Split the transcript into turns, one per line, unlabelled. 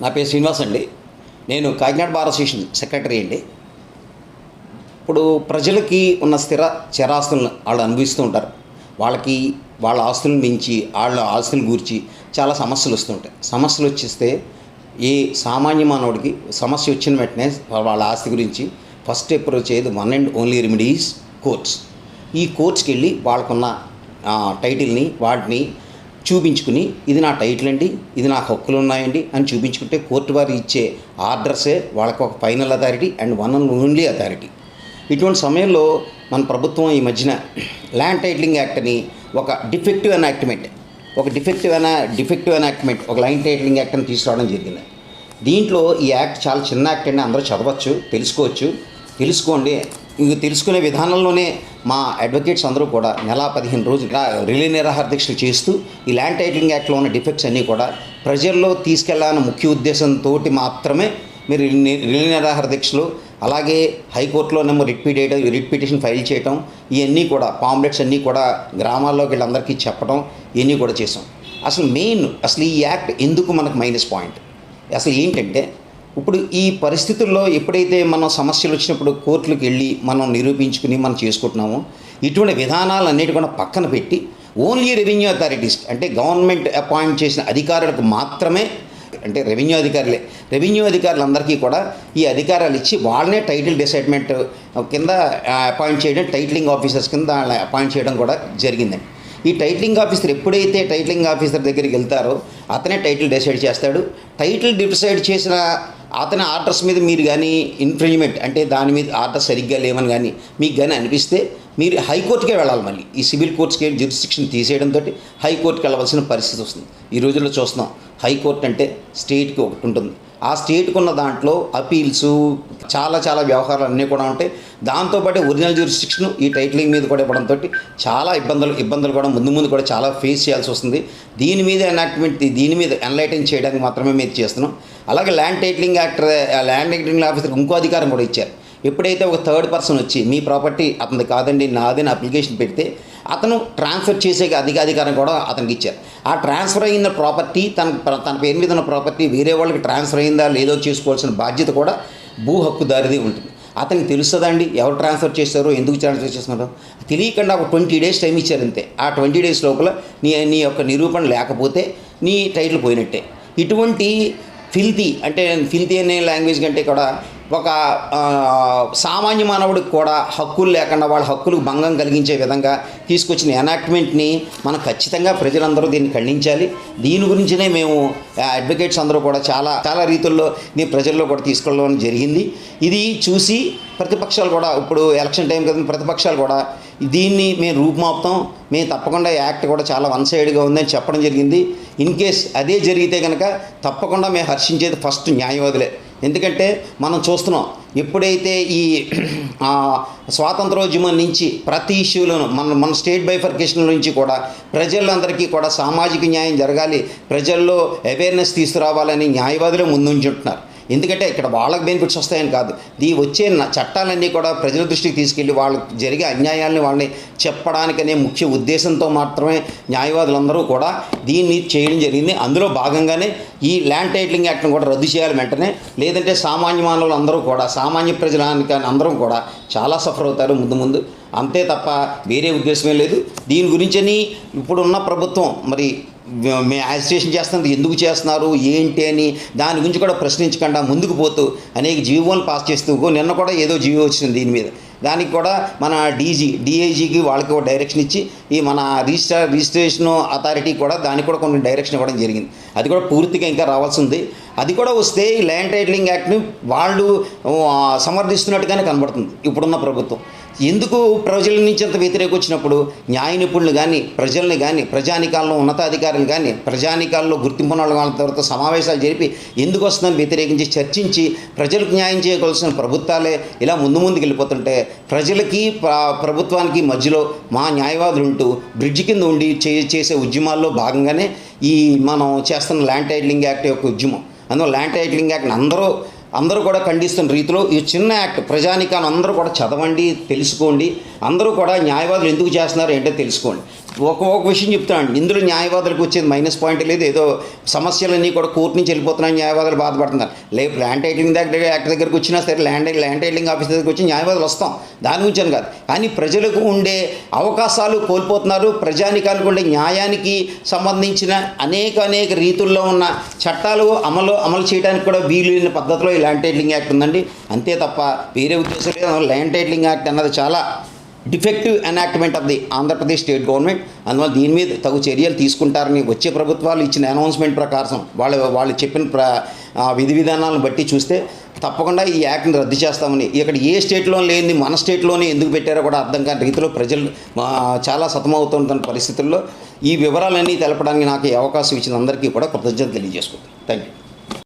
నా పేరు శ్రీనివాస్ అండి. నేను కాకినాడ బార్ అసోసియేషన్ సెక్రటరీ అండి. ఇప్పుడు ప్రజలకి ఉన్న స్థిర చరాస్తులను వాళ్ళు అనుభవిస్తూ ఉంటారు. వాళ్ళకి వాళ్ళ ఆస్తులను మించి వాళ్ళ ఆస్తులను గూర్చి చాలా సమస్యలు వస్తుంటాయి. సమస్యలు వచ్చేస్తే ఏ సామాన్య మానవుడికి సమస్య వచ్చిన వెంటనే వాళ్ళ ఆస్తి గురించి ఫస్ట్ అప్రోచ్ అయ్యేది one and only remedy is courts. ఈ కోర్ట్స్కి వెళ్ళి వాళ్ళకున్న టైటిల్ని వాటిని చూపించుకుని ఇది నా టైటిల్ అండి, ఇది నాకు హక్కులు ఉన్నాయండి అని చూపించుకుంటే కోర్టు వారు ఇచ్చే ఆర్డర్సే వాళ్ళకి ఒక final authority and one and only authority. ఇటువంటి సమయంలో మన ప్రభుత్వం ఈ మధ్యన ల్యాండ్ టైటిలింగ్ యాక్ట్ అని ఒక డిఫెక్టివ్ ఎనాక్ట్మెంట్ ఒక ల్యాండ్ టైటిలింగ్ యాక్ట్ అని తీసుకురావడం జరిగింది. దీంట్లో ఈ యాక్ట్ చాలా చిన్న యాక్ట్ అండి, అందరూ చదవచ్చు, తెలుసుకోండి. ఇంక తెలుసుకునే విధానంలోనే మా అడ్వకేట్స్ అందరూ కూడా నెల 15 రోజులు రిలే నిరాహార దీక్షలు చేస్తూ ఈ ల్యాండ్ టైటిలింగ్ యాక్ట్లో ఉన్న డిఫెక్ట్స్ అన్నీ కూడా ప్రజల్లో తీసుకెళ్లాలన్న ముఖ్య ఉద్దేశంతో మాత్రమే మీరు రిలే నిరాహార దీక్షలు, అలాగే హైకోర్టులోనేమో రిట్ పిటిషన్ ఫైల్ చేయటం, ఇవన్నీ కూడా పాంప్లెట్స్ అన్నీ కూడా గ్రామాల్లోకి వీళ్ళందరికీ చెప్పడం, ఇవన్నీ కూడా చేసాం. అసలు ఈ యాక్ట్ ఎందుకు మనకు మైనస్ పాయింట్ అసలు ఏంటంటే, ఇప్పుడు ఈ పరిస్థితుల్లో ఎప్పుడైతే మనం సమస్యలు వచ్చినప్పుడు కోర్టులకు వెళ్ళి మనం నిరూపించుకుని మనం చేసుకుంటున్నామో, ఇటువంటి విధానాలన్నిటి కూడా పక్కన పెట్టి ఓన్లీ రెవెన్యూ అథారిటీస్ అంటే గవర్నమెంట్ అపాయింట్ చేసిన అధికారులకు మాత్రమే, అంటే రెవెన్యూ అధికారులందరికీ కూడా ఈ అధికారాలు ఇచ్చి వాళ్ళనే టైటిల్ డిసైడ్మెంట్ కింద అపాయింట్ చేయడం, టైటిలింగ్ ఆఫీసర్స్ కింద అపాయింట్ చేయడం కూడా జరిగిందండి. ఈ టైటిలింగ్ ఆఫీసర్ ఎప్పుడైతే టైటిలింగ్ ఆఫీసర్ దగ్గరికి వెళ్తారో అతనే టైటిల్ డిసైడ్ చేస్తాడు. టైటిల్ డిసైడ్ చేసిన అతని ఆర్డర్స్ మీద మీరు కానీ ఇన్ఫ్రింజ్మెంట్ అంటే దాని మీద ఆర్డర్ సరిగ్గా లేవని కానీ మీకు కానీ అనిపిస్తే మీరు హైకోర్టుకే వెళ్ళాలి. మళ్ళీ ఈ సివిల్ కోర్ట్స్కి జ్యూరిస్డిక్షన్ తీసేయడంతో హైకోర్టుకి వెళ్ళవలసిన పరిస్థితి వస్తుంది. ఈ రోజుల్లో చూస్తున్నాం, హైకోర్టు అంటే స్టేట్కి ఒకటి ఉంటుంది. ఆ స్టేట్కి ఉన్న దాంట్లో అపీల్స్ చాలా వ్యవహారాలు అన్నీ కూడా ఉంటాయి. దాంతోపాటు ఒరిజినల్ జ్యూరిస్డిక్షన్ ఈ టైటిలింగ్ మీద కూడా ఇవ్వడంతో చాలా ఇబ్బందులు కూడా ముందు కూడా చాలా ఫేస్ చేయాల్సి వస్తుంది. దీని మీద ఎన్లైటన్ చేయడానికి మాత్రమే మేము చేస్తున్నాం. అలాగే ల్యాండ్ టైటిలింగ్ ఆఫీసర్కి ఇంకో అధికారం కూడా ఇచ్చారు. ఎప్పుడైతే ఒక థర్డ్ పర్సన్ వచ్చి మీ ప్రాపర్టీ అతనిది కాదండి నాదని అప్లికేషన్ పెడితే అతను ట్రాన్స్ఫర్ చేసే అధికారం కూడా అతనికి ఇచ్చారు. ఆ ట్రాన్స్ఫర్ అయిన ప్రాపర్టీ తన పేరు మీద ఉన్న ప్రాపర్టీ వేరే వాళ్ళకి ట్రాన్స్ఫర్ అయిందా లేదో చేసుకోవాల్సిన బాధ్యత కూడా భూ హక్కుదారిది ఉంటుంది. అతనికి తెలుస్తుందండి ఎవరు ట్రాన్స్ఫర్ చేస్తారో, ఎందుకు ట్రాన్స్ఫర్ చేస్తున్నారో తెలియకుండా ఒక 20 days టైం ఇచ్చారు అంతే. ఆ 20 days లోపల నీ యొక్క నిరూపణ లేకపోతే నీ టైటిల్ పోయినట్టే. ఇటువంటి ఫిల్తీ అనే లాంగ్వేజ్ కంటే కూడా ఒక సామాన్య మానవుడికి కూడా హక్కులు లేకుండా వాళ్ళ హక్కులకు భంగం కలిగించే విధంగా తీసుకొచ్చిన ఎనాక్ట్మెంట్ని మనం ఖచ్చితంగా ప్రజలందరూ దీన్ని ఖండించాలి. దీని గురించినే మేము అడ్వకేట్స్ అందరూ కూడా చాలా రీతుల్లో ప్రజల్లో కూడా తీసుకెళ్ళడం జరిగింది. ఇది చూసి ప్రతిపక్షాలు కూడా, ఇప్పుడు ఎలక్షన్ టైం కదా, ప్రతిపక్షాలు కూడా దీన్ని మేము రూపుమాపుతాం, మేము తప్పకుండా యాక్ట్ కూడా చాలా వన్ సైడ్గా ఉందని చెప్పడం జరిగింది. ఇన్ కేస్ అదే జరిగితే కనుక తప్పకుండా మేము హర్షించేది ఫస్ట్ న్యాయవాదులే. ఎందుకంటే మనం చూస్తున్నాం, ఎప్పుడైతే ఈ స్వాతంత్రోద్యమం నుంచి ప్రతి ఇష్యూలోనూ మన స్టేట్ బైఫర్కేషన్ నుంచి కూడా ప్రజలందరికీ కూడా సామాజిక న్యాయం జరగాలి, ప్రజల్లో అవేర్నెస్ తీసుకురావాలని న్యాయవాదులే ముందుంచుంటున్నారు. ఎందుకంటే ఇక్కడ వాళ్ళకి బెనిఫిట్స్ వస్తాయని కాదు, వచ్చే చట్టాలన్నీ కూడా ప్రజల దృష్టికి తీసుకెళ్ళి వాళ్ళకి జరిగే అన్యాయాలని వాళ్ళని చెప్పడానికనే ముఖ్య ఉద్దేశంతో మాత్రమే న్యాయవాదులందరూ కూడా దీన్ని చేయడం జరిగింది. అందులో భాగంగానే ఈ ల్యాండ్ టైటిలింగ్ యాక్ట్ని కూడా రద్దు చేయాలి వెంటనే. లేదంటే సామాన్య మానవులు అందరూ కూడా, సామాన్య ప్రజలానికి అందరం కూడా చాలా సఫర్ అవుతారు ముందు. అంతే తప్ప వేరే ఉద్దేశమే లేదు. దీని గురించని ఇప్పుడున్న ప్రభుత్వం మరి మేము యాజిటేషన్ చేస్తున్నది ఎందుకు చేస్తున్నారు ఏంటి అని దాని గురించి కూడా ప్రశ్నించకుండా ముందుకు పోతూ అనేక జీవోలు పాస్ చేస్తూ, నిన్న కూడా ఏదో జీవో వచ్చింది దీని మీద. దానికి కూడా మన డిఐజీకి వాళ్ళకి ఒక డైరెక్షన్ ఇచ్చి ఈ మన రిజిస్ట్రేషన్ అథారిటీ కూడా దానికి కూడా కొన్ని డైరెక్షన్ ఇవ్వడం జరిగింది. అది కూడా పూర్తిగా ఇంకా రావాల్సి ఉంది. అది కూడా వస్తే ఈ ల్యాండ్ టైటిలింగ్ యాక్ట్ని వాళ్ళు సమర్థిస్తున్నట్టుగానే కనబడుతుంది ఇప్పుడున్న ప్రభుత్వం. ఎందుకు ప్రజల నుంచి అంత వ్యతిరేకం వచ్చినప్పుడు న్యాయ నిపుణులు కానీ, ప్రజల్ని కానీ, ప్రజానికాల్లో ఉన్నతాధికారులు కానీ, ప్రజానికాల్లో గుర్తింపున్న వాళ్ళ తర్వాత సమావేశాలు జరిపి ఎందుకు వస్తుందని వ్యతిరేకించి చర్చించి ప్రజలకు న్యాయం చేయవలసిన ప్రభుత్వాలే ఇలా ముందుకు వెళ్ళిపోతుంటే ప్రజలకి ప్రభుత్వానికి మధ్యలో మా న్యాయవాదులు ఉంటూ బ్రిడ్జి కింద ఉండి చేసే ఉద్యమాల్లో భాగంగానే ఈ మనం చేస్తున్న ల్యాండ్ టైటిలింగ్ యాక్ట్ యొక్క ఉద్యమం. అందువల్ల ల్యాండ్ టైటిలింగ్ యాక్ట్ని అందరూ కూడా ఖండిస్తున్న రీతిలో ఈ చిన్న యాక్ట్ ప్రజానికాన్ని అందరూ కూడా చదవండి, తెలుసుకోండి. అందరూ కూడా న్యాయవాదులు ఎందుకు చేస్తున్నారు ఏంటో తెలుసుకోండి. ఒక విషయం చెప్తాను, ఇందులో న్యాయవాదులకు వచ్చేది మైనస్ పాయింట్ లేదు. ఏదో సమస్యలన్నీ కూడా కోర్టు నుంచి వెళ్ళిపోతున్నాయి, న్యాయవాదులు బాధపడుతున్నారు. ల్యాండ్ టైటిలింగ్ యాక్ట్ దగ్గరకు వచ్చినా సరే, ల్యాండ్ టైటిలింగ్ ఆఫీస్ దగ్గరకు వచ్చి న్యాయవాదులు వస్తాం, దాని గురించి అని కాదు. కానీ ప్రజలకు ఉండే అవకాశాలు కోల్పోతున్నారు. ప్రజానికానికి ఉండే న్యాయానికి సంబంధించిన అనేక రీతుల్లో ఉన్న చట్టాలు అమలు చేయడానికి కూడా వీలు లేని పద్ధతిలో ఈ ల్యాండ్ టైటిలింగ్ యాక్ట్ ఉందండి. అంతే తప్ప వేరే ఉద్దేశం లేదు. ల్యాండ్ టైటిలింగ్ యాక్ట్ అన్నది చాలా defective enactment of the Andhra Pradesh state government. అందువల్ల దీని మీద తగు చర్యలు తీసుకుంటారని వచ్చే ప్రభుత్వాలు ఇచ్చిన అనౌన్స్మెంట్ ప్రకారం వాళ్ళు చెప్పిన విధి విధానాలను బట్టి చూస్తే తప్పకుండా ఈ యాక్ట్ని రద్దు చేస్తామని, ఇక్కడ ఏ స్టేట్లో లేని మన స్టేట్లోనే ఎందుకు పెట్టారో కూడా అర్థం కాని రీతిలో ప్రజలు చాలా సతమవుతున్న పరిస్థితుల్లో ఈ వివరాలన్నీ తెలపడానికి నాకు ఈ అవకాశం ఇచ్చిన అందరికీ కూడా కృతజ్ఞతలు తెలియజేసుకుంటాను. Thank you.